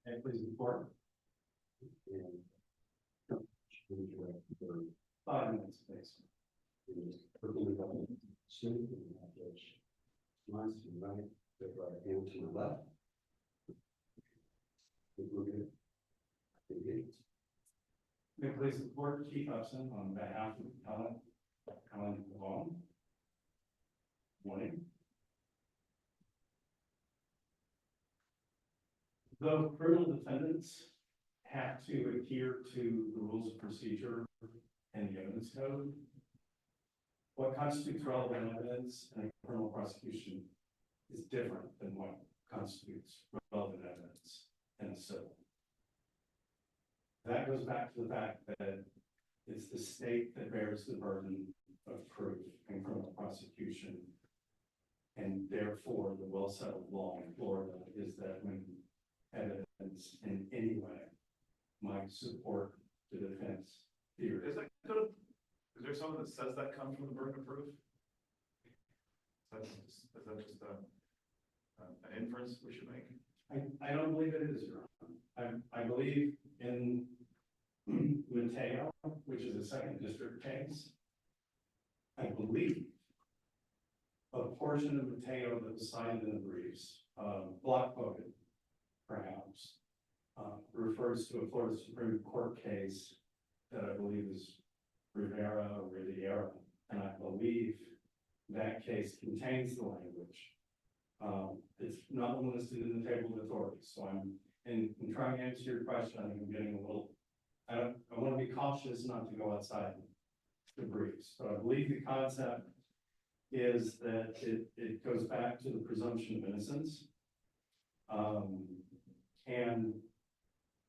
Okay, please report. And 5 minutes, please. Soon, lines to the right, the right hand to the left. We're good. May I please report Chief Upson on behalf of Helen Vaughn. Morning. Though criminal defendants have to adhere to the rules of procedure and the evidence code, what constitutes relevant evidence in a criminal prosecution is different than what constitutes relevant evidence in a civil. That goes back to the fact that it's the state that bears the burden of proof in criminal prosecution. And therefore, the well-settled law in Florida is that when evidence in any way might support the defense theory. Is there someone that says that comes from the burden of proof? Is that just an inference we should make? I don't believe it is, Your Honor. I believe in Mateo, which is a second district case. I believe a portion of Mateo that was cited in the briefs, block quoted, perhaps, refers to a Florida Supreme Court case that I believe is Rivera, and I believe that case contains the language. It's not listed in the table of authorities, so I'm in trying to answer your question. I think I'm getting a little. I want to be cautious not to go outside the briefs, but I believe the concept is that it goes back to the presumption of innocence. And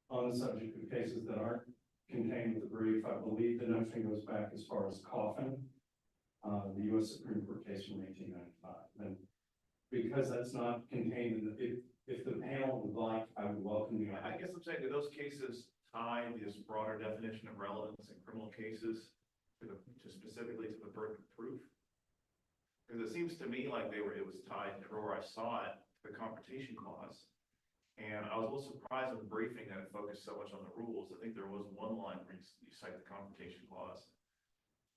on the subject of cases that aren't contained with the brief, I believe the notion goes back as far as Coffin, the U.S. Supreme Court case from 1895. And because that's not contained in the, if the panel would like, I would welcome the. I guess I'm saying, do those cases tie this broader definition of relevance in criminal cases to specifically to the burden of proof? Because it seems to me like it was tied, or I saw it, to the confrontation clause. And I was a little surprised in the briefing that it focused so much on the rules. I think there was one line where you cite the confrontation clause.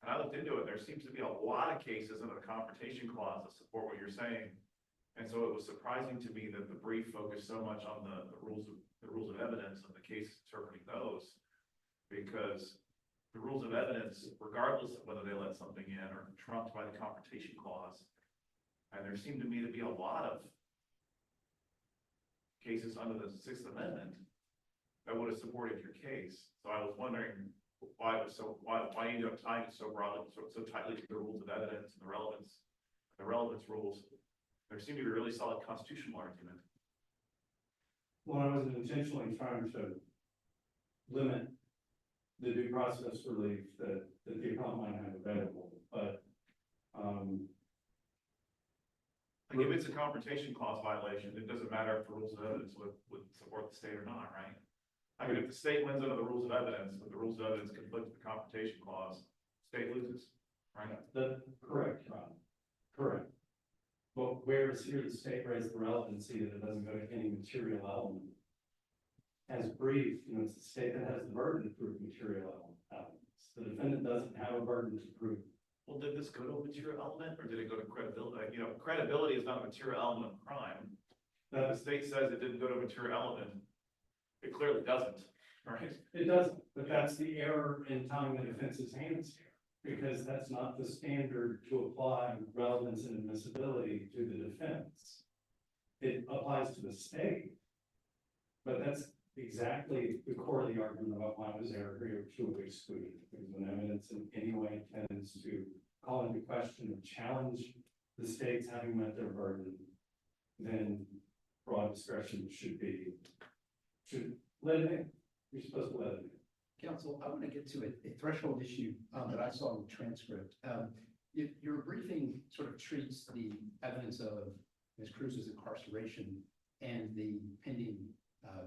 And I looked into it, there seems to be a lot of cases under the confrontation clause that support what you're saying. And so it was surprising to me that the brief focused so much on the rules of evidence and the case interpreting those, because the rules of evidence, regardless of whether they let something in, are trumped by the confrontation clause. And there seemed to me to be a lot of cases under the Sixth Amendment that would have supported your case. So I was wondering why you ended up tying it so broadly, so tightly to the rules of evidence and the relevance rules. There seemed to be a really solid constitutional argument. Well, I wasn't intentionally trying to limit the due process relief that the appellant might have available, but like if it's a confrontation clause violation, it doesn't matter if the rules of evidence would support the state or not, right? I mean, if the state wins under the rules of evidence, but the rules of evidence conflict with the confrontation clause, state loses, right? Correct, Ron. Correct. But whereas here the state raised the relevancy that it doesn't go to any material element. As brief, it's the state that has the burden to prove material elements. The defendant doesn't have a burden to prove. Well, did this go to a material element, or did it go to credibility? Credibility is not a material element of crime. If the state says it didn't go to a material element, it clearly doesn't, right? It doesn't, but that's the error in tying the defense's hands here, because that's not the standard to apply relevance and admissibility to the defense. It applies to the state, but that's exactly the core of the argument about why it was error here to exclude. Because when evidence in any way tends to call into question or challenge the states having met their burden, then broad discretion should let it in. You're supposed to let it in. Counsel, I want to get to a threshold issue that I saw in the transcript. Your briefing sort of treats the evidence of Ms. Cruz's incarceration and the pending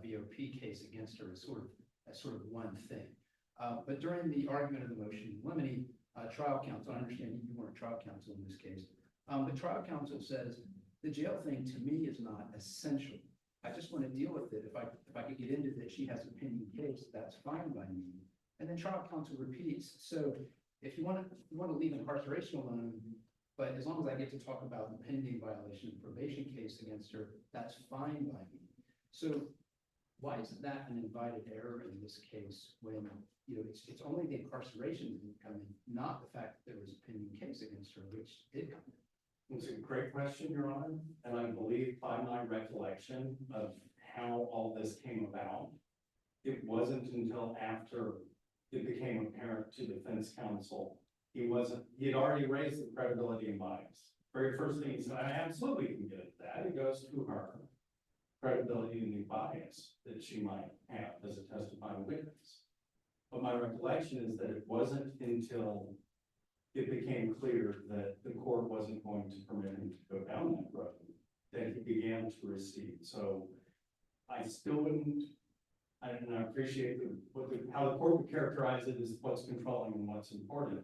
VOP case against her as sort of one thing. But during the argument of the motion, limine trial counsel, I understand you weren't trial counsel in this case, the trial counsel says the jail thing to me is not essential I just want to deal with it. If I could get into that she has a pending case, that's fine by me. And then trial counsel repeats. So if you want to leave incarceration alone, but as long as I get to talk about the pending violation of probation case against her, that's fine by me. So why isn't that an invited error in this case when, you know, it's only the incarceration that didn't come in, not the fact that there was a pending case against her, which did come in? It's a great question, Your Honor, and I believe by my recollection of how all this came about, it wasn't until after it became apparent to defense counsel, he had already raised the credibility and bias. Very first thing he said, I absolutely can get at that. It goes to her credibility and the bias that she might have as a testifying witness. But my recollection is that it wasn't until it became clear that the court wasn't going to permit him to go down that road that he began to recede. So I still wouldn't, and I appreciate how the court would characterize it as what's controlling and what's important.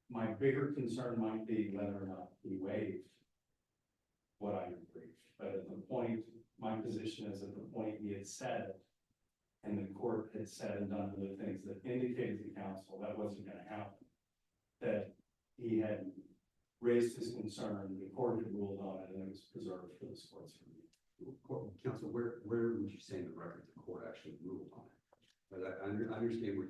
My bigger concern might be whether or not he waived what I had briefed. But at the point, my position is at the point he had said it, and the court had said and done other things that indicated to counsel that wasn't going to happen, that he had raised his concern, the court had ruled on it, and it was preserved for this court's review. Counsel, where would you say in the record the court actually ruled on it? But I understand what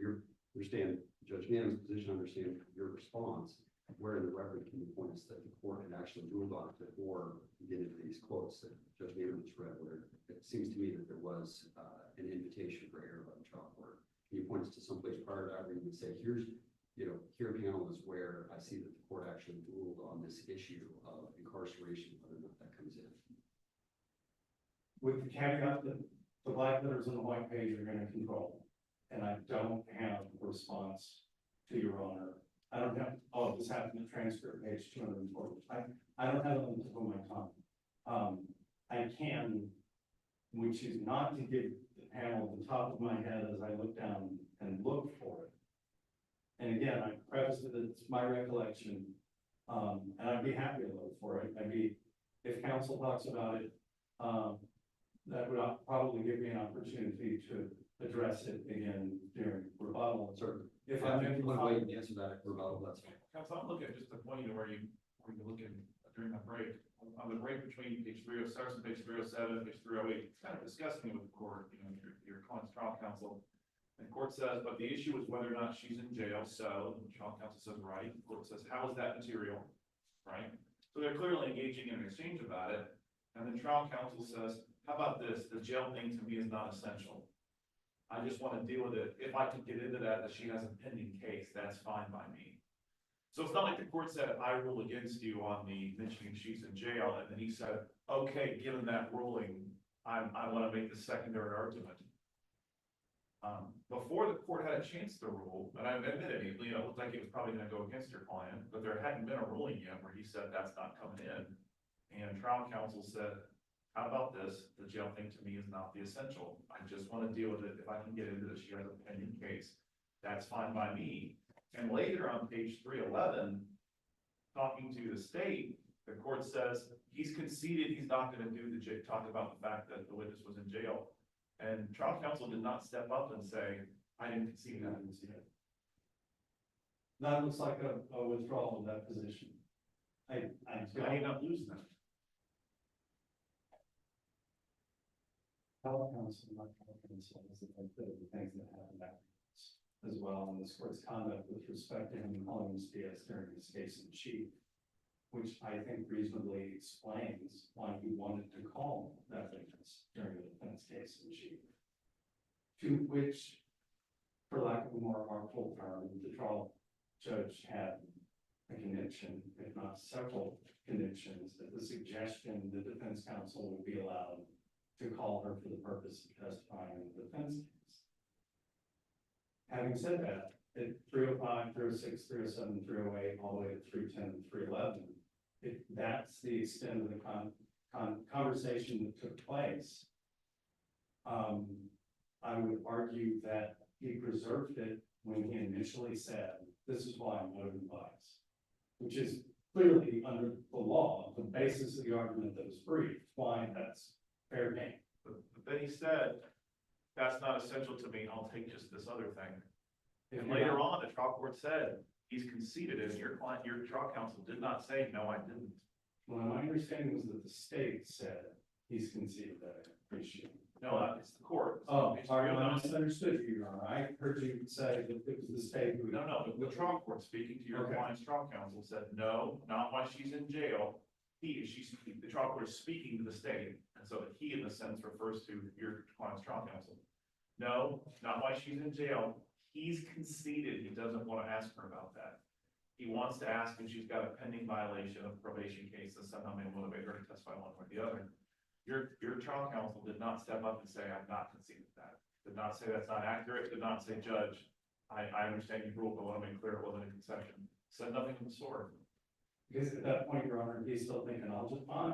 understand Judge Nann's position, understand your response. Where in the record can you point us that the court had actually ruled on it before you get into these quotes that Judge Nann just read, where it seems to me that there was an invitation for error by the trial court? Can you point us to someplace prior to that where you would say, here's, you know, here panel is where I see that the court actually ruled on this issue of incarceration, whether or not that comes in? With the caveat that the black letters on the white page are going to control, and I don't have a response to Your Honor. I don't have, oh, this happened in transcript page 240. I don't have it on the tip of my tongue. I can, which is not to give the panel the top of my head as I look down and look for it. And again, I preface that it's my recollection, and I'd be happy to look for it. If counsel talks about it, that would probably give me an opportunity to address it again during rebuttal. Certainly. If I'm If in you want to wait and answer that rebuttal, that's fine. Council, I'm looking at just the point where you're looking during that break. On the break between page 307, page 307, page 308, it's kind of discussing with the court, you know, your client's trial counsel. And the court says, but the issue is whether or not she's in jail. So the trial counsel says, right. The court says, how is that material? Right. So they're clearly engaging in an exchange about it. And then trial counsel says, how about this? The jail thing to me is not essential. I just want to deal with it. If I could get into that she has a pending case, that's fine by me. So it's not like the court said, I rule against you on the mentioning she's in jail. And then he said, okay, given that ruling, I want to make the secondary argument. Before the court had a chance to rule, and I admit it, you know, it looked like it was probably going to go against your client, but there hadn't been a ruling yet where he said that's not coming in. And trial counsel said, how about this? The jail thing to me is not the essential. I just want to deal with it. If I can get into this, she has a pending case. That's fine by me. And later on page 311, talking to the state, the court says he's conceded he's not going to do talk about the fact that the witness was in jail. And trial counsel did not step up and say, I didn't concede that. That looks like a withdrawal of that position. I ended up losing that. Trial counsel, my counsel, is the things that happened afterwards as well, and this court's conduct with respect to him calling his DS during his case in chief, which I think reasonably explains why he wanted to call that witness during the defense case in chief. To which, for lack of a more artful term, the trial judge had a connection, if not several connections, that the suggestion the defense counsel would be allowed to call her for the purpose of testifying in the defense case. Having said that, at 305, 306, 307, 308, all the way to 310, 311, that's the extent of the conversation that took place. I would argue that he preserved it when he initially said, this is why I'm voting bias, which is clearly under the law, the basis of the argument that was briefed, why that's fair game. But then he said, that's not essential to me, I'll take just this other thing. If And you're later not- on, the trial court said, he's conceded it, and your client, your trial counsel did not say, no, I didn't. Well, my understanding was that the state said he's conceded that issue. No, it's the court. Oh, It's sorry, I 309. misunderstood you, Your Honor. I heard you say that it was the state who. No, the trial court speaking to your Okay. client's trial counsel said, no, not while she's in jail. The trial court is speaking to the state, and so that he in a sense refers to your client's trial counsel. No, not while she's in jail, he's conceded, he doesn't want to ask her about that. He wants to ask if she's got a pending violation of probation case that somehow may motivate her to testify one way or the other. Your trial counsel did not step up and say, I've not conceded that, did not say that's not accurate, did not say, Judge, I understand you ruled, but I want to make clear it wasn't a concession, said nothing of the sort. Because at that point, Your Honor, he's still thinking, I'll just fine.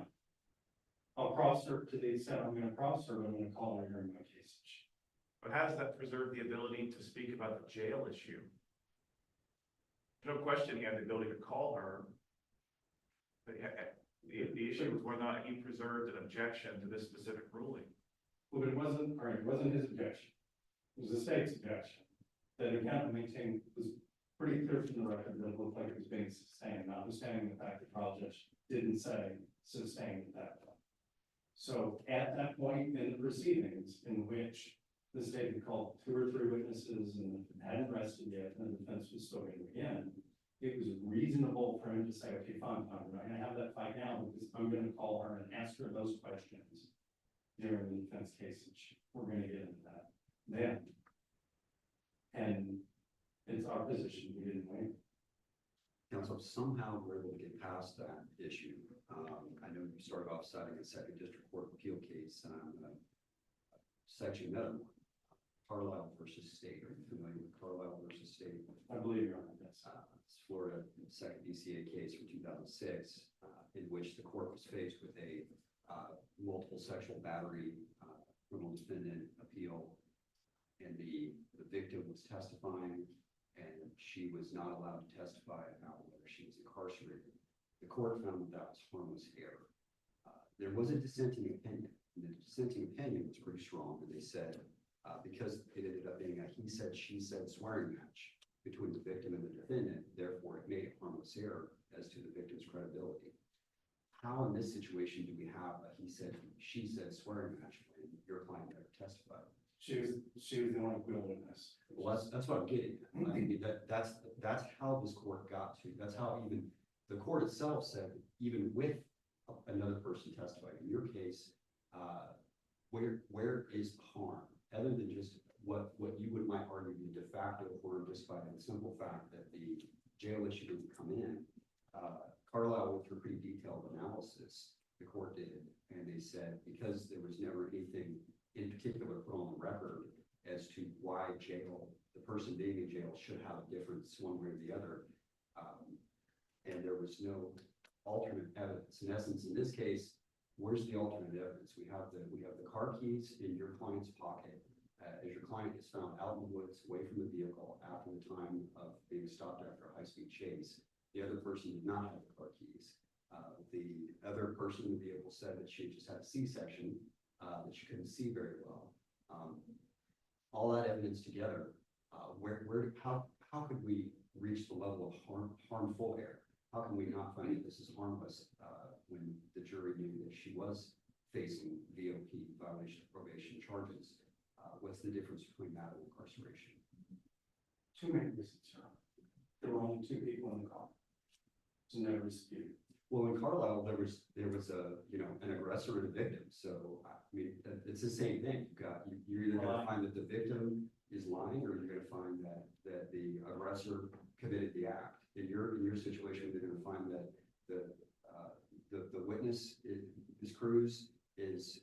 I'll cross her to the extent I'm gonna cross her, but I'm gonna call her during my case. But how does that preserve the ability to speak about the jail issue? No question he had the ability to call her. But the issue was whether or not he preserved an objection to this specific ruling. Well, but it wasn't, all right, it wasn't his objection. It was the state's objection. That account maintained was pretty clear from the record that it looked like it was being sustained, notwithstanding the fact the trial judge didn't say sustained at that point. So at that point in the proceedings in which the state had called 2 or 3 witnesses and hadn't rested yet, and the defense was still going to begin, it was reasonable for him to say, okay, fine, we're not gonna have that fight now, because I'm gonna call her and ask her those questions during the defense case, and we're gonna get into that then. And it's our position, we didn't win. Counsel, somehow we're able to get past that issue. I know you started off citing a second district court appeal case, section another one, Carlisle versus State. Are you familiar with Carlisle versus State? I believe you're on this. It's Florida second DCA case from 2006, in which the court was faced with a multiple sexual battery criminal defendant appeal, and the victim was testifying, and she was not allowed to testify about whether she was incarcerated. The court found that that was harmless error. There was a dissenting opinion, and the dissenting opinion was pretty strong, and they said, because it ended up being a he said, she said swearing match between the victim and the defendant, therefore it made a harmless error as to the victim's credibility. How in this situation do we have a he said, she said swearing match when your client never testified? She was the only real witness. Well, that's what I'm getting at. I mean, that's how this court got to, that's how even the court itself said, even with another person testifying, in your case, where is the harm? Other than just what you might argue be de facto harm, just by the simple fact that the jail issue didn't come in. Carlisle went through pretty detailed analysis, the court did, and they said because there was never anything in particular put on the record as to why the person being in jail should have a difference one way or the other. And there was no alternate evidence. In essence, in this case, where's the alternate evidence? We have the car keys in your client's pocket. As your client is found out in the woods, away from the vehicle after the time of being stopped after a high-speed chase, the other person did not have the car keys. The other person in the vehicle said that she just had a C-section, that she couldn't see very well. All that evidence together, how could we reach the level of harmful error? How can we not find that this is harmless when the jury knew that she was facing VOP, violation of probation charges? What's the difference between that and incarceration? 2 main reasons, Your Honor. There were only 2 people in the car. It's never disputed. Well, in Carlisle, there was an aggressor and a victim. So I mean, it's the same thing. You're either going to find that the victim is lying, or you're going to find that the aggressor committed the act. In your situation, you're going to find that the witness, Ms. Cruz, is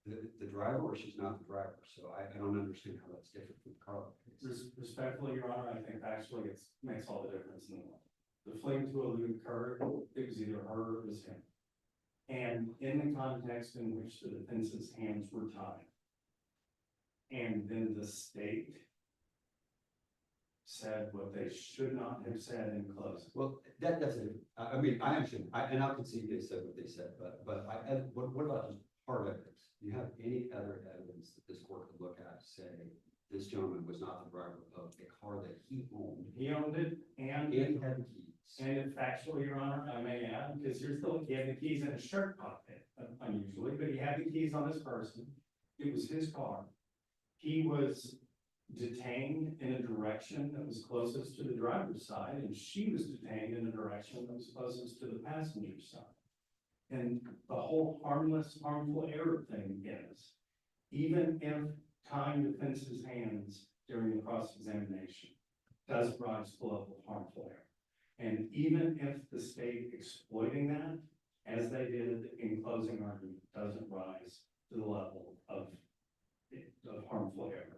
the driver, or she's not the driver. So I don't understand how that's different from the Carlisle case. Respectfully, Your Honor, I think actually it makes all the difference in the world. The fleeing to elude occurred, it was either her or it was him. And in the context in which the defense's hands were tied, and then the state said what they should not have said in closing. Well, that's it. I mean, I understand, and I'll concede they said what they said, but what about just hard evidence? Do you have any other evidence that this court could look at to say this gentleman was not the driver of a car that he owned He owned it and he had the keys? and if factually, Your Honor, I may add, because he had the keys in his shirt pocket, unusually, but he had the keys on his person. It was his car. He was detained in a direction that was closest to the driver's side, and she was detained in a direction that was closest to the passenger's side. And the whole harmful error thing is, even if time defense's hands during the cross-examination does rise to the level of harmful error. And even if the state exploiting that, as they did in closing argument, doesn't rise to the level of harmful error.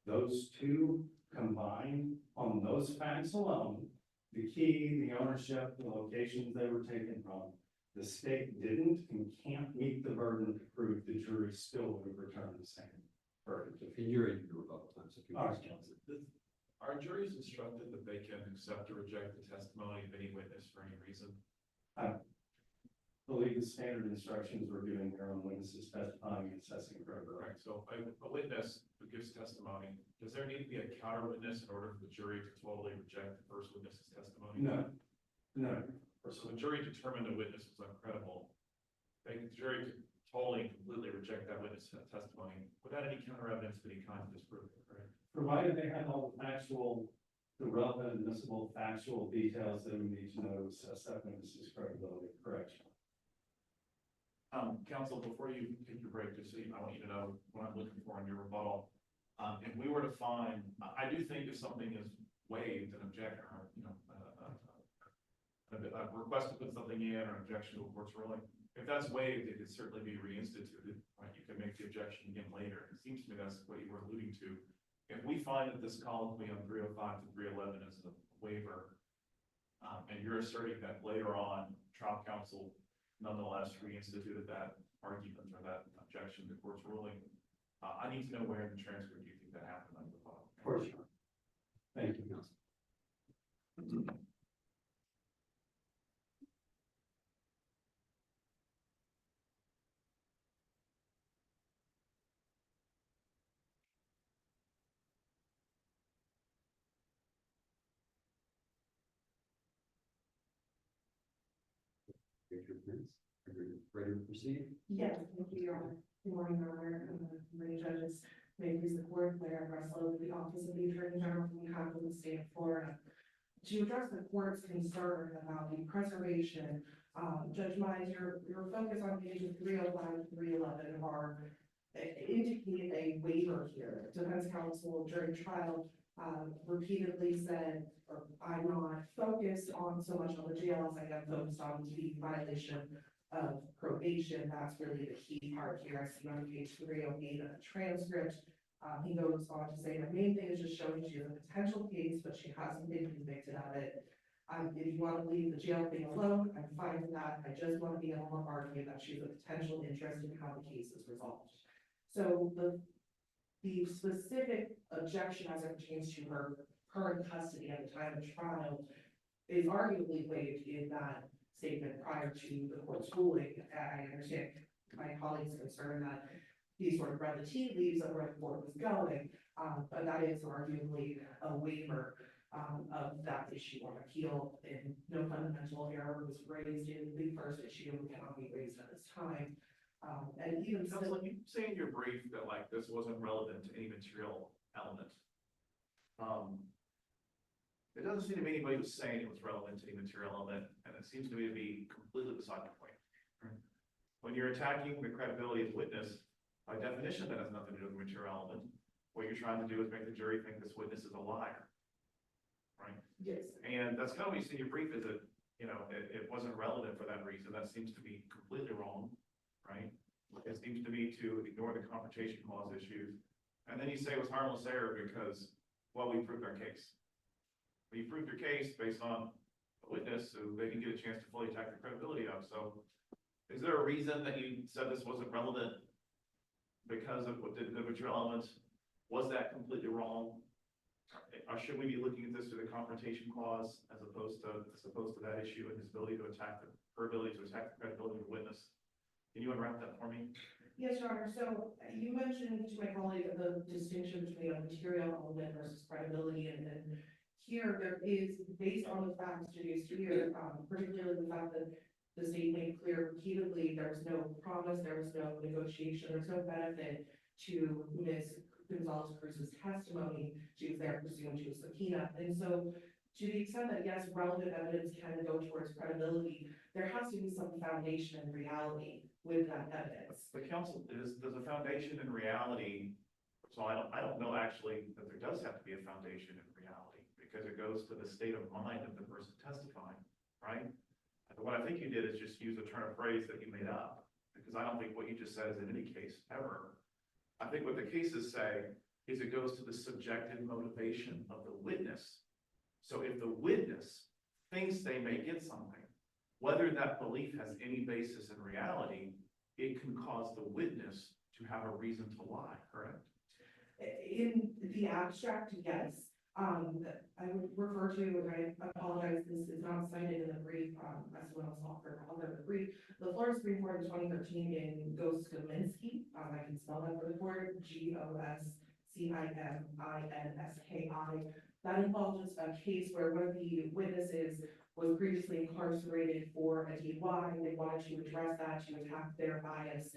Those two combined on those facts alone, the key, the ownership, the locations they were taken from, the state didn't and can't meet the burden to prove the jury still would have returned the same verdict. And you're in your rebuttal time, so if you All want right. to. Are juries instructed that they can accept or reject the testimony of any witness for any reason? I believe the standard instructions were given here on witnesses testifying and assessing credibility. Correct, so a witness who gives testimony, does there need to be a counter witness in order for the jury to totally reject the first witness's testimony? No. So the jury determined the witness was uncredible. The jury could totally and completely reject that witness testimony without any counter evidence of any kind to disprove it, correct? Provided they had all the relevant admissible factual details that we need to know to assess that witness's credibility, correct? Counsel, before you take your break, just so I want you to know what I'm looking for in your rebuttal. If we were to find, I do think if something is waived, an objection, or, a request to put something in or an objection to a court's ruling, if that's waived, it could certainly be reinstituted, right? You can make the objection again later. It seems to me that's what you were alluding to. If we find that this colloquy on 305 to 311 is a waiver, and you're asserting that later on, trial counsel nonetheless reinstituted that argument or that objection to court's ruling, I need to know where in the transcript you think that happened on the file. For sure. Thank you, counsel. Raise your hands. Are you ready to proceed? Yes, thank you, Your Honor. Good morning, Your Honor, many judges, may it please the court, Claire Russell, with the Office of the Attorney General from behalf of the state of Florida. To address the court's concern about the preservation, Judge Mize, your focus on pages 305 to 311 are indicate a waiver here. Defense counsel during trial repeatedly said, or I'm not focused on so much on the jail as I am focused on the violation of probation. That's really the key part here. I see on page 308 of the transcript. He goes on to say, the main thing is just showing she has a potential case, but she hasn't been convicted of it. If you want to leave the jail thing alone, I'm fine with that. I just want to be able to argue that she has a potential interest in how the case is resolved. So the specific objection as it pertains to her current custody at the time of trial is arguably waived in that statement prior to the court's ruling. I understand my colleague's concern that he sort of read the tea leaves of where the court was going, but that is arguably a waiver of that issue on appeal, and no fundamental error was raised in the first issue and cannot be raised at this time. And even Counsel, still, you say in your brief that like this wasn't relevant to any material element. It doesn't seem to me anybody was saying it was relevant to any material element, and it seems to me to be completely beside the point. When you're attacking the credibility of the witness, by definition, that has nothing to do with the material element. What you're trying to do is make the jury think this witness is a liar, right? yes, And that's kind of what you see in your brief is that, it wasn't relevant for that reason. That seems to be completely wrong, right? It seems to me to ignore the confrontation clause issues. And then you say it was harmless error because, well, we proved our case. But you proved your case based on a witness so they can get a chance to fully attack the credibility of. So is there a reason that you said this wasn't relevant because of what the material elements? Was that completely wrong? Or should we be looking at this through the confrontation clause as opposed to that issue and his ability to attack her ability to attack the credibility of the witness? Can you unwrap that for me? Yes, Your Honor, so you mentioned to my colleague the distinction between a material element versus credibility, and then here there is, based on the facts introduced here, particularly the fact that the state made clear repeatedly, there was no promise, there was no negotiation, there was no benefit to Ms. Gonzalez Cruz's testimony. She was there pursuant to a subpoena, and so to the extent that yes, relevant evidence can go towards credibility, there has to be some foundation in reality with that evidence. The council is, there's a foundation in reality, so I don't know actually that there does have to be a foundation in reality, because it goes to the state of mind of the person testifying, right? And what I think you did is just use a turn of phrase that you made up, because I don't think what you just said is in any case ever. I think what the cases say is it goes to the subjective motivation of the witness. So if the witness thinks they may get something, whether that belief has any basis in reality, it can cause the witness to have a reason to lie, correct? In the abstract, yes. I would refer to, and I apologize, this is not cited in the brief, as well as offered other brief. The Florida Supreme Court in 2013 in Goskominski, I can spell that for the court, Goskiminski. That involves a case where one of the witnesses was previously incarcerated for a DUI, and they wanted to address that, to attack their bias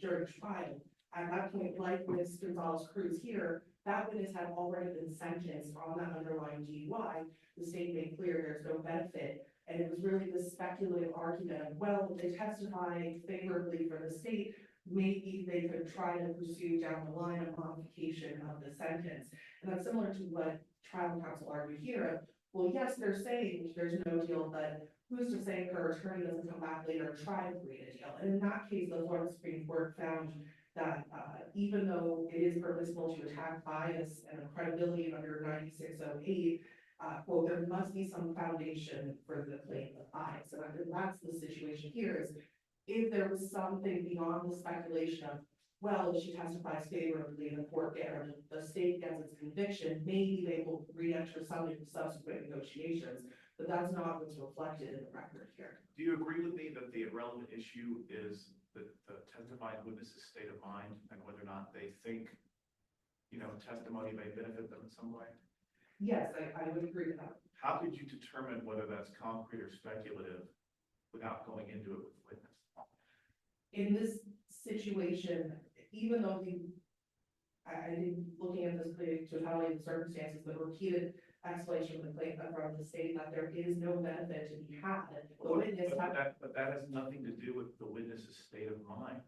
during trial. At that point, like Ms. Gonzalez Cruz here, that witness had already been sentenced on that underlying DUI. The state made clear there's no benefit, and it was really this speculative argument of, well, if they testified favorably for the state, maybe they could try to pursue down the line a modification of the sentence. And that's similar to what trial counsel argued here. Well, yes, they're saying there's no deal, but who's to say her attorney doesn't come back later and try to create a deal? And in that case, the Florida Supreme Court found that even though it is permissible to attack bias and credibility under 9608, quote, there must be some foundation for the claim of bias. And I think that's the situation here, is if there was something beyond the speculation of, well, if she testifies favorably in the court there, and the state gets its conviction, maybe they will re-enter some of the subsequent negotiations, but that's not what's reflected in the record here. Do you agree with me that the irrelevant issue is the testifying witness's state of mind and whether or not they think, testimony may benefit them in some way? Yes, I would agree with that. How could you determine whether that's concrete or speculative without going into it with the witness? In this situation, even though I think looking at this totality of the circumstances, the repeated explanation from the state that there is no benefit to be had. The witness But that has nothing to do with the witness's state of mind.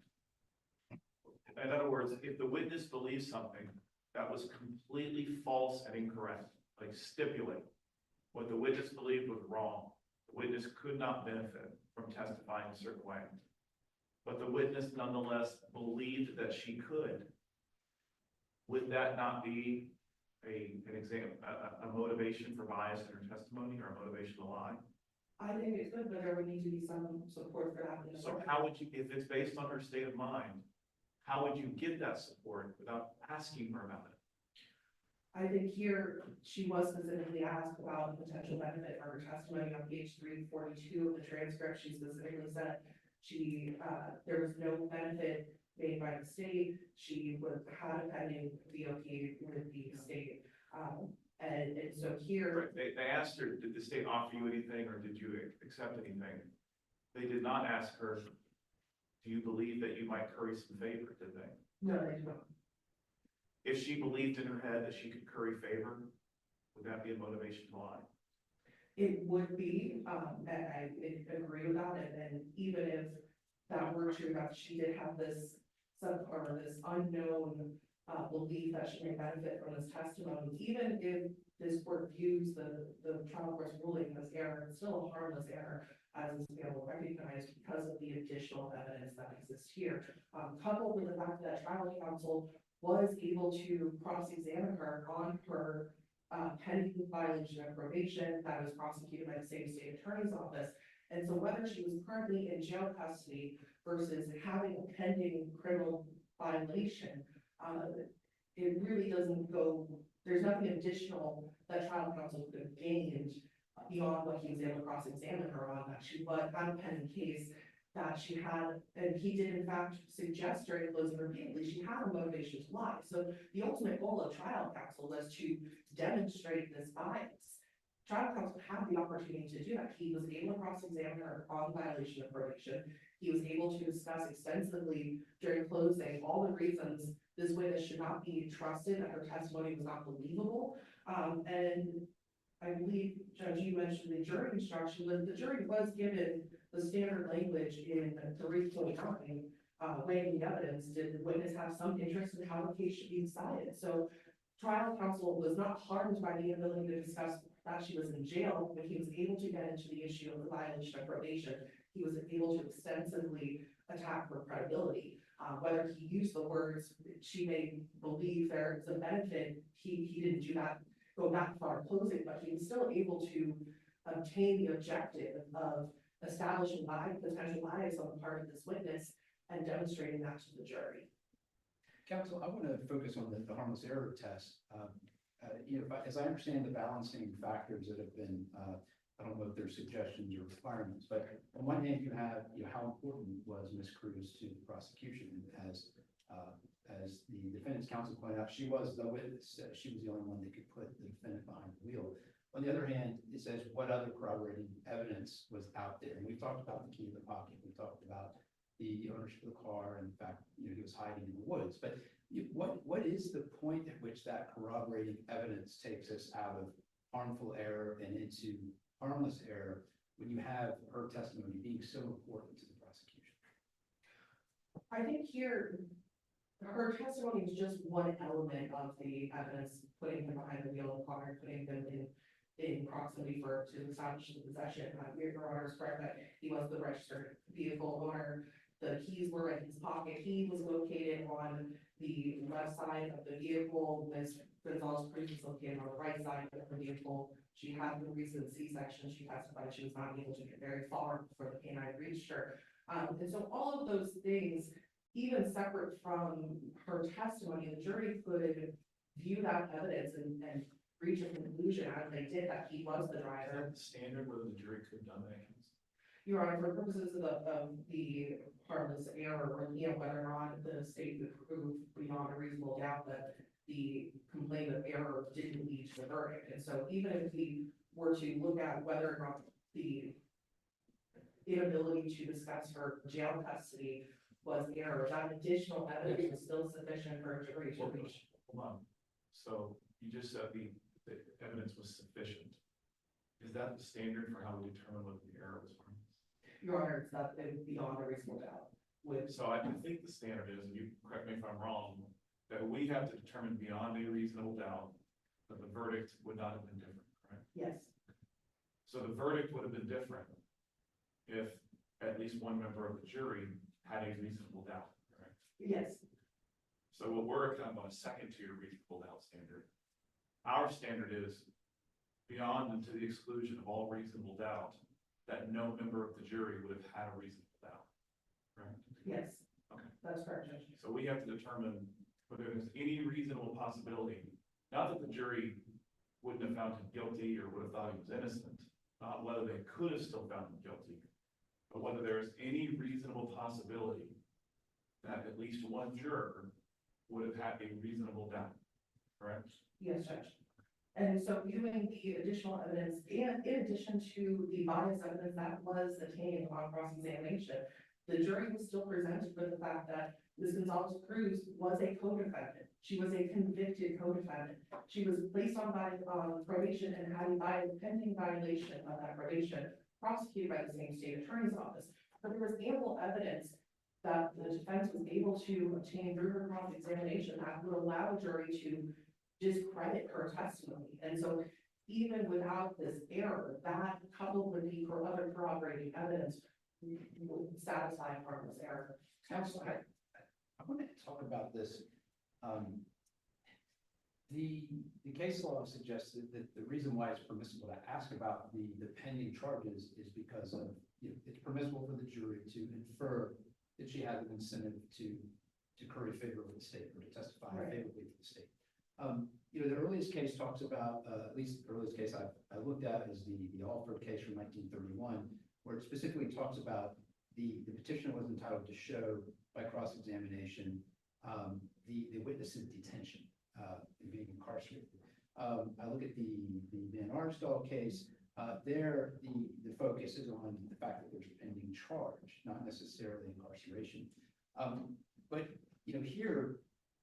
In other words, if the witness believes something that was completely false and incorrect, like stipulate what the witness believed was wrong, the witness could not benefit from testifying a certain way. But the witness nonetheless believed that she could. Would that not be a motivation for bias in her testimony or a motivation to lie? I think it could, but there would need to be some support for that. So how would you, if it's based on her state of mind, how would you get that support without asking her about it? I think here she was specifically asked about the potential benefit for her testimony on page 342 of the transcript. She specifically said there was no benefit made by the state. She had a pending VOP with the state. And so here. Right. They asked her, did the state offer you anything or did you accept anything? They did not ask her, do you believe that you might curry some favor, did they? No, they don't. If she believed in her head that she could curry favor, would that be a motivation to lie? It would be, and I agree with that, and even if that were true, that she did have this unknown belief that she may benefit from this testimony, even if this court views the trial court's ruling as error, it's still a harmless error, as is able to recognize because of the additional evidence that exists here. Coupled with the fact that trial counsel was able to cross-examine her on her pending violation of probation that was prosecuted by the same state attorney's office. And so whether she was currently in jail custody versus having a pending criminal violation, it really doesn't go, there's nothing additional that trial counsel could have gained beyond what he was able to cross-examine her on, that she had a pending case that she had, and he did in fact suggest during closing repeatedly, she had a motivation to lie. So the ultimate goal of trial counsel was to demonstrate this bias. Trial counsel had the opportunity to do that. He was able to cross-examine her on violation of probation. He was able to discuss extensively during closing all the reasons this witness should not be trusted, that her testimony was not believable. And I believe, Judge, you mentioned the jury instruction, but the jury was given the standard language in 3.9, weighing the evidence. Did the witness have some interest in how the case should be decided? So trial counsel was not harmed by the ability to discuss that she was in jail, but he was able to get into the issue of the violation of probation. He was able to extensively attack her credibility. Whether he used the words, she may believe there's a benefit, he didn't do that, go that far in closing, but he was still able to obtain the objective of establishing potential bias on the part of this witness and demonstrating that to the jury. Counsel, I want to focus on the harmless error test. As I understand the balancing factors that have been, I don't know if they're suggestions or requirements, but on one hand, you have, how important was Ms. Cruz to the prosecution as the defendant's counsel pointed out, she was the witness, she was the only one that could put the defendant behind the wheel. On the other hand, it says what other corroborating evidence was out there. And we talked about the key to the pocket. We talked about the ownership of the car. And in fact, he was hiding in the woods. But what is the point at which that corroborating evidence takes us out of harmful error and into harmless error when you have her testimony being so important to the prosecution? I think here, her testimony is just one element of the evidence, putting him behind the wheel of the car, putting him in proximity to establish the possession. Your Honor is correct that he was the registered vehicle owner. The keys were in his pocket. He was located on the left side of the vehicle. Ms. Gonzalez Cruz was located on the right side of the vehicle. She had the recent C-section. She testified she was not able to get very far before the canine reached her. And so all of those things, even separate from her testimony, the jury could view that evidence and reach a conclusion as they did that he was the driver. The standard whether the jury could have done that? Your Honor, for purposes of the harmless error, or whether or not the state could prove beyond a reasonable doubt that the complaint of error didn't lead to the verdict. And so even if we were to look at whether or not the inability to discuss her jail custody was error, that additional evidence was still sufficient for a jury to reach. Hold on. So you just said the evidence was sufficient. Is that the standard for how we determine whether the error was harmless? Your Honor, it's not beyond a reasonable doubt. So I think the standard is, and you correct me if I'm wrong, that we have to determine beyond a reasonable doubt that the verdict would not have been different, correct? Yes. So the verdict would have been different if at least one member of the jury had a reasonable doubt, correct? Yes. So what we're kind of on a second tier reasonable doubt standard. Our standard is beyond and to the exclusion of all reasonable doubt that no member of the jury would have had a reasonable doubt, right? Yes. Okay. That's correct, Judge. So we have to determine whether there's any reasonable possibility, not that the jury wouldn't have found him guilty or would have thought he was innocent, not whether they could have still found him guilty, but whether there's any reasonable possibility that at least one juror would have had a reasonable doubt, correct? Yes, Judge. And so viewing the additional evidence, and in addition to the bias evidence that was obtained upon cross-examination, the jury was still presented with the fact that Ms. Gonzalez Cruz was a co-defendant. She was a convicted co-defendant. She was placed on probation and had a pending violation of that probation prosecuted by the same state attorney's office. But there was ample evidence that the defense was able to obtain through her cross-examination that would allow a jury to discredit her testimony. And so even without this error, that coupled with the other corroborating evidence would satisfy harmless error. Counsel, I want to talk about this. The case law suggests that the reason why it's permissible to ask about the pending charges is because of, it's permissible for the jury to infer that she has an incentive to curry favor with the state or to testify favorably to the state. The earliest case talks about, at least the earliest case I looked at is the Alford case from 1931, where it specifically talks about the petitioner was entitled to show by cross-examination, the witness's detention, being incarcerated. I look at the Van Arsdale case, there, the focus is on the fact that there's a pending charge, not necessarily incarceration. But, you know, here,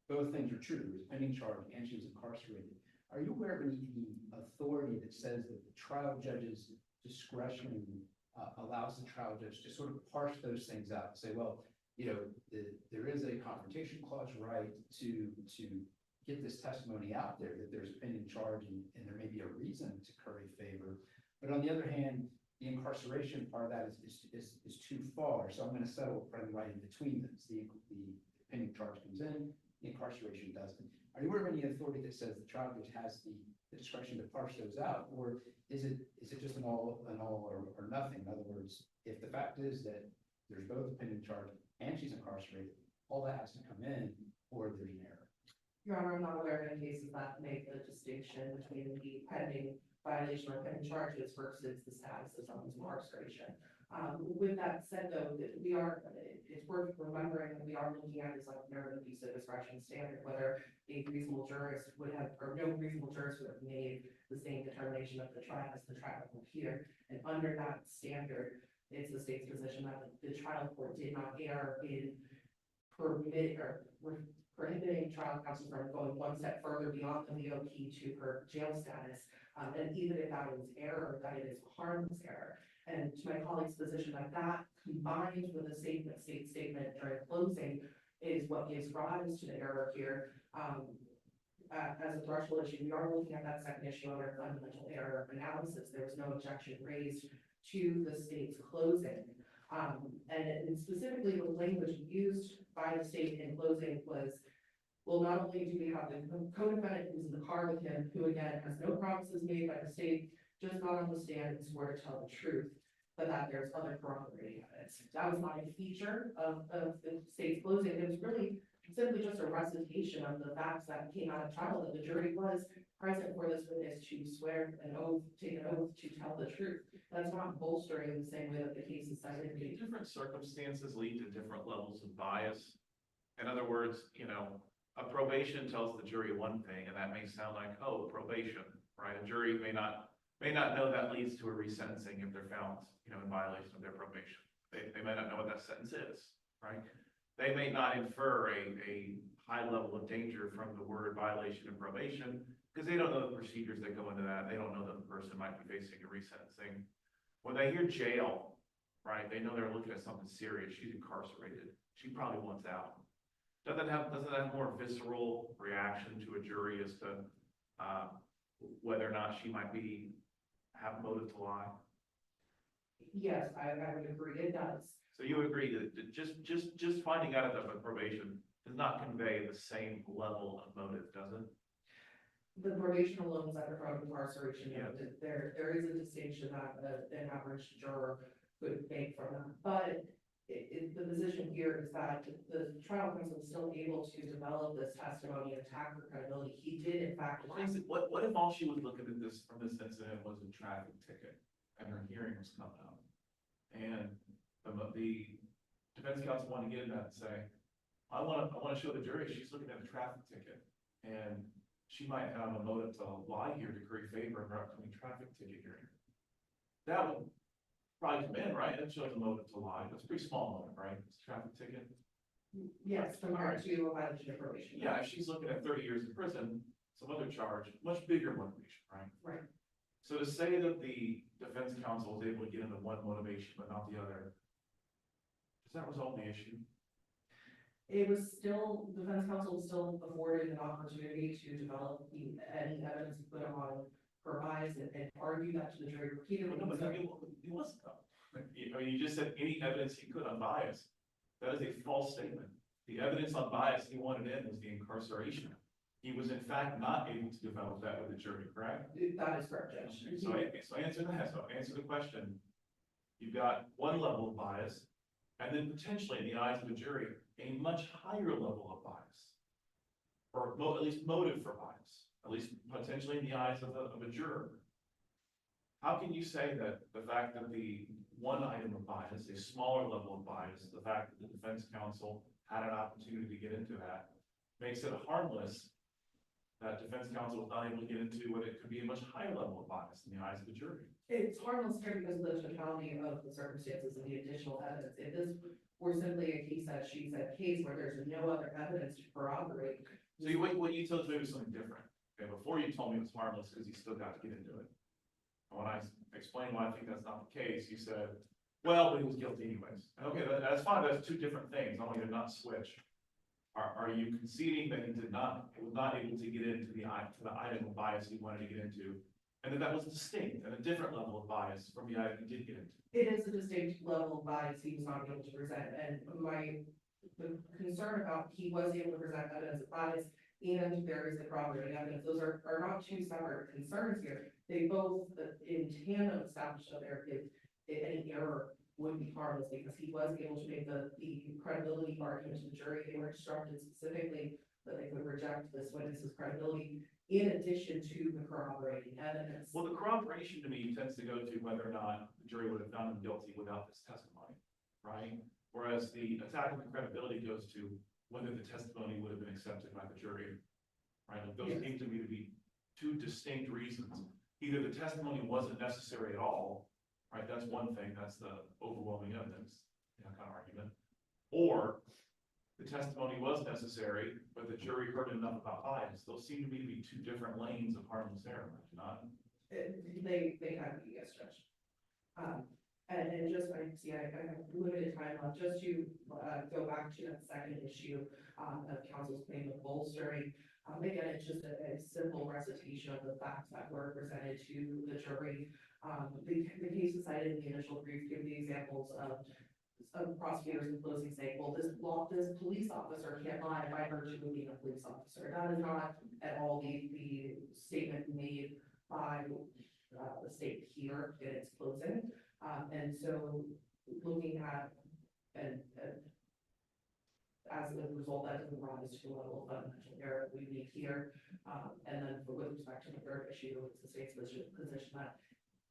both things are true. There was a pending charge and she was incarcerated. Are you aware of any authority that says that the trial judge's discretion allows the trial judge to sort of parse those things out and say, well, you know, there is a confrontation clause right to get this testimony out there, that there's a pending charge and there may be a reason to curry favor. But on the other hand, the incarceration part of that is too far. So I'm going to settle right in between those. The pending charge comes in, the incarceration doesn't. Are you aware of any authority that says the trial judge has the discretion to parse those out, or is it just an all or nothing? In other words, if the fact is that there's both a pending charge and she's incarcerated, all that has to come in, or there's an error. Your Honor, I'm not aware of any cases that make the distinction between the pending violation or pending charges versus the status of someone's incarceration. With that said, though, that it's worth remembering that we are looking at this like narrative abuse of discretion standard, whether a reasonable jurist would have, or no reasonable jurist would have made the same determination of the trial as the trial court here. And under that standard, it's the state's position that the trial court did not err in prohibiting trial counsel from going one step further beyond the VOP to her jail status. And even if that is error, that it is harmless error. And to my colleague's position, that combined with a state statement during closing is what gives rise to the error here. As a threshold issue, we are looking at that second issue under fundamental error analysis. There was no objection raised to the state's closing. And specifically the language used by the state in closing was, well, not only do we have the co-defendant who's in the car with him, who again has no promises made by the state, just got on the stand and swore to tell the truth, but that there's other corroborating evidence. That was not a feature of the state's closing. It was really simply just a recitation of the facts that came out of trial, that the jury was present for this witness to swear an oath, take an oath to tell the truth. That's not bolstering in the same way that the case is cited. Different circumstances lead to different levels of bias. In other words, you know, a probation tells the jury one thing, and that may sound like, oh, probation, right? A jury may not know that leads to a resentencing if they're found, you know, in violation of their probation. They may not know what that sentence is, right? They may not infer a high level of danger from the word violation of probation because they don't know the procedures that go into that. They don't know that the person might be facing a resentencing. When they hear jail, right, they know they're looking at something serious. She's incarcerated. She probably wants out. Doesn't that have more visceral reaction to a jury as to whether or not she might have motive to lie? Yes, I would agree, it does. So you agree that just finding out of a probation does not convey the same level of motive, does it? The probation alone is at the front of incarceration. Yeah. There is a distinction that an average juror could make from that. But the position here is that the trial counsel was still able to develop this testimony and attack her credibility. He did, in fact. What if all she was looking at this from this incident was a traffic ticket and her hearing was coming up? And the defense counsel wanted to get in that and say, I want to show the jury she's looking at a traffic ticket and she might have a motive to lie here to curry favor in her upcoming traffic ticket hearing. That would probably come in, right? That shows a motive to lie. That's a pretty small motive, right? It's a traffic ticket. Yes, compared to a violation of probation. Yeah, if she's looking at 30 years in prison, some other charge, much bigger motivation, right? Right. So to say that the defense counsel was able to get into one motivation but not the other, does that resolve the issue? It was still, defense counsel was still afforded an opportunity to develop any evidence to put on her bias and argue that to the jury repeatedly. No, but it wasn't though. I mean, you just said any evidence he could on bias. That is a false statement. The evidence on bias he wanted in was the incarceration. He was in fact not able to develop that with the jury, correct? That is correct, Judge. So answer that. So answer the question. You've got one level of bias, and then potentially in the eyes of the jury, a much higher level of bias, or at least motive for bias, at least potentially in the eyes of a juror. how can you say that the fact that the one item of bias, a smaller level of bias, the fact that the defense counsel had an opportunity to get into that, makes it harmless that defense counsel was not able to get into what it could be a much higher level of bias in the eyes of the jury? It's harmless here because of the totality of the circumstances and the additional evidence. If this were simply a he said, she said case where there's no other evidence to corroborate. So what you told me was something different. Okay, before you told me it was harmless because you still got to get into it. And when I explained why I think that's not the case, you said, well, but he was guilty anyways. And okay, that's fine. That's two different things. I want you to not switch. Are you conceding that he was not able to get into the item of bias he wanted to get into? And that was distinct and a different level of bias from the item he did get into? It is a distinct level of bias he was not able to present, and the concern about he was able to present evidence of bias and there is the corroborating evidence, those are not two separate concerns here. They both in tandem establish that there is any error would be harmless because he was able to make the credibility argument to the jury. They were instructed specifically that they could reject this witness's credibility in addition to the corroborating evidence. Well, the corroboration to me tends to go to whether or not the jury would have found him guilty without this testimony, right? Whereas the attack on the credibility goes to whether the testimony would have been accepted by the jury, right? Like those Yes. seem to me to be two distinct reasons. Either the testimony wasn't necessary at all, right? That's one thing, that's the overwhelming evidence, kind of argument. Or the testimony was necessary, but the jury heard enough about bias. Those seem to me to be two different lanes of harmless error, do not? They have to be, yes, Judge. And just, I see, I have limited time left, just to, go back to that second issue, of counsel's claim of bolstering. Again, it's just a simple recitation of the facts that were presented to the jury. The cases cited in the initial brief give the examples of prosecutors in closing saying, well, this police officer can't lie by virtue of being a police officer. That is not at all the statement made by the state here in its closing. And so looking at, and as a result, that doesn't rise to the level of fundamental error we need here. And then with respect to the third issue, it's the state's position that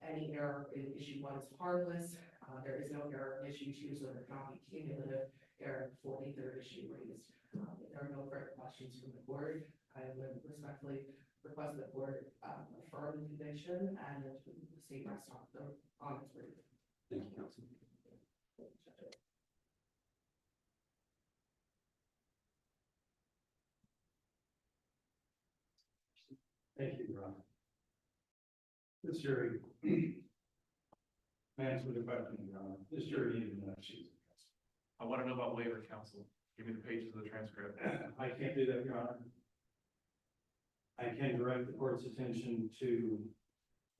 any error in issue 1 is harmless. There is no error in issue 2, so there cannot be cumulative error for the third issue raised. If there are no further questions from the board, I would respectfully request that the board affirm the conviction and the state rests on its brief. Thank you, counsel. Thank you, Your Honor. This jury, answer the question, Your Honor. This jury needed to know she was a I want to know about waiver, counsel. Give me the pages of the transcript. I can't do that, Your Honor. I can direct the court's attention to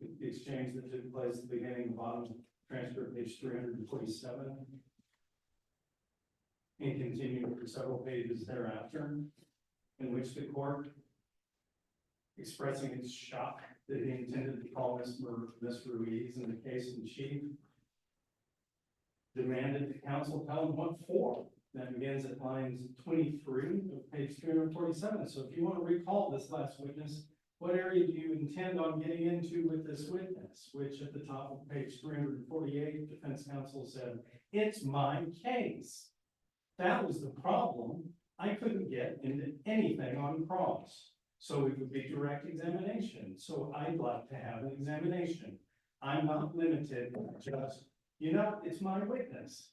the exchange that took place at the beginning and bottom of transcript, page 347. And continue for several pages thereafter, in which the court, expressing its shock that he intended to call Ms. Ruiz in the case in chief, demanded the counsel tell him what for. That begins at lines 23 of page 347. So if you want to recall this last witness, what area do you intend on getting into with this witness? Which at the top of page 348, defense counsel said, it's my case. That was the problem. I couldn't get into anything on cross. So it would be direct examination. So I'd like to have an examination. I'm not limited, just, it's my witness.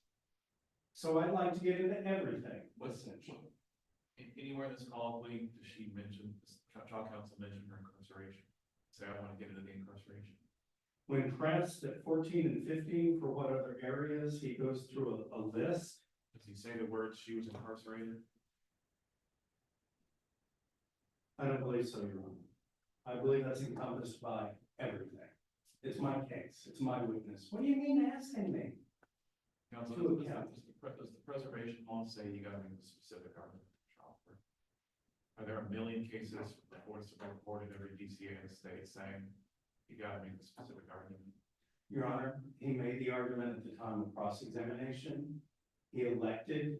So I'd like to get into everything, essentially. Anywhere in this colloquy, does she mention, trial counsel mention her incarceration? Say, I want to get into the incarceration. When pressed at 14 and 15 for what other areas, he goes through a list. Does he say the words she was incarcerated? I don't believe so, Your Honor. I believe that's encompassed by everything. It's my case. It's my witness. What do you mean asking me? Counsel, To does account. the preservation law say you gotta make a specific argument for trial court? Are there a million cases before it's reported every DCA in the state saying you gotta make a specific argument? Your Honor, he made the argument at the time of cross-examination. He elected.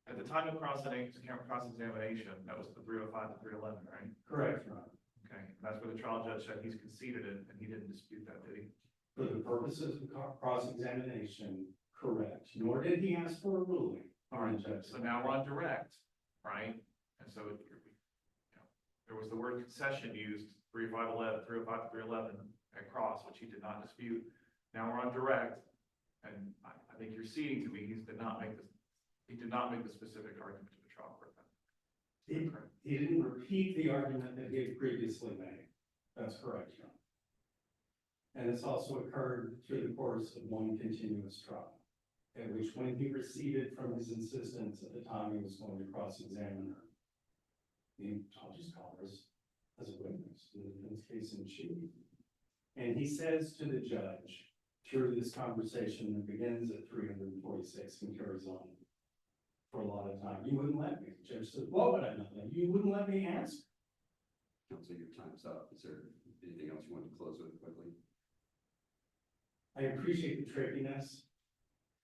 At the time of cross-examination, that was the 305 to 311, right? Correct, Your Honor. Okay, That's where the trial judge said he's conceded it, and he didn't dispute that, did he? For the purposes of cross-examination, correct, nor did he ask for a ruling. All right, so now we're on direct, right? And so, there was the word concession used, 305 at cross, which he did not dispute. Now we're on direct, and I think you're ceding to me, he did not make the specific argument to the trial court then. He didn't repeat the argument that he had previously made. That's correct, John. And this also occurred through the course of one continuous trial, at which when he receded from his insistence at the time he was going to cross-examine her, I'll just call her as a witness in the defense case in chief. And he says to the judge, through this conversation that begins at 346 and carries on for a lot of time, you wouldn't let me. The judge said, what would I not let you? You wouldn't let me ask. Counsel, your time's up. Is there anything else you want to close with quickly? I appreciate the trickiness.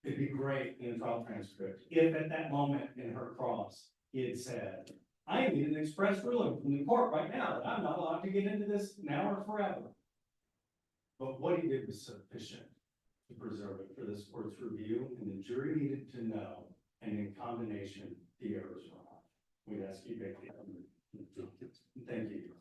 It'd be great in a trial transcript if at that moment in her cross, he had said, I need an express ruling from the court right now that I'm not allowed to get into this now or forever. But what he did was sufficient to preserve it for this court's review, and the jury needed to know, and in combination, the errors were off. We'd ask you to make the. Thank you.